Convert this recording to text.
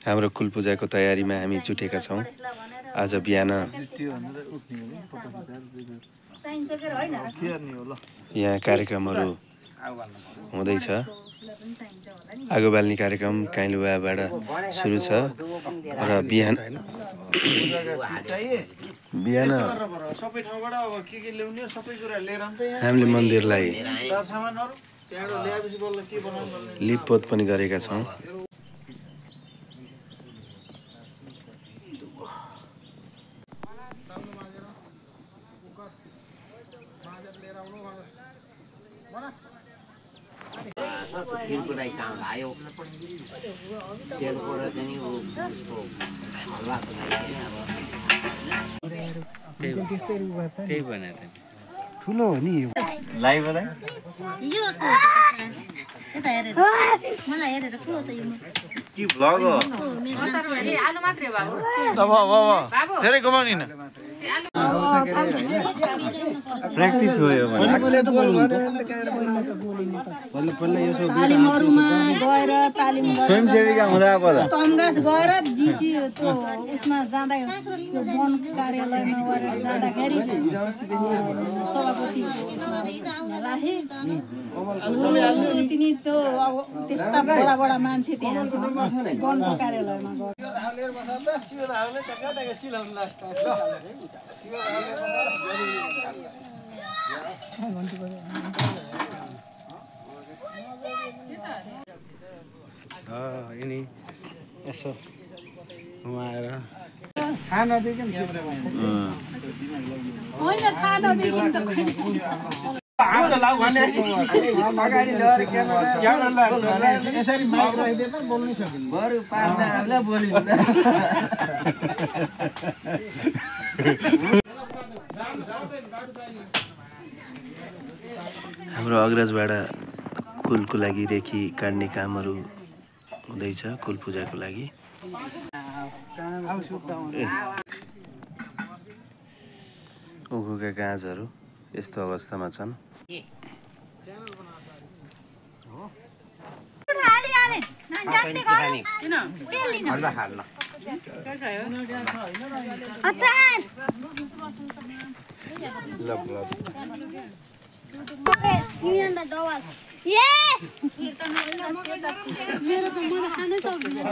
हाम्रो कुल पूजाको तयारीमा हामी जुटेका छौँ। आज बिहान यहाँ कार्यक्रमहरू हुँदैछ। आगो बाल्ने कार्यक्रम काइलुवाबाट सुरु छ र बिहान हामीले मन्दिरलाई लिपपोत पनि गरेका छौँ। ठुलो हो नि लाइभ होला मलाई हेरेर को त यो के भ्लग हो आलु मात्रै बाबु धेरै कमाउनी न प्र्याक्टिस भयो स्वयंसेविका हुँदा पो तमगास गएर जिसी त्यो उसमा जाँदा त्यो वन कार्यालयमा गएर जाँदाखेरि सभापति राखे तिनी त्यो अब त्यस्ता बडा बडा मान्छे त्यहाँ छ वनको कार्यालयमा यिनी यसो घुमाएर थाहा नदेखि हाँसो लाउ भने अगाडि लिएर क्यामेरा यसरी माइक राखिदिएर बोल्नु सकिन्छ बरु पार्टनरलाई बोलिन्छ हाम्रो अग्रजबाट कुलको लागि रेखी काट्ने कामहरू हुँदैछ कुल पूजाको लागि। उखुका गाँजहरू यस्तो अवस्थामा छन्। मेरो त मलाई खानै सक्दिनँ।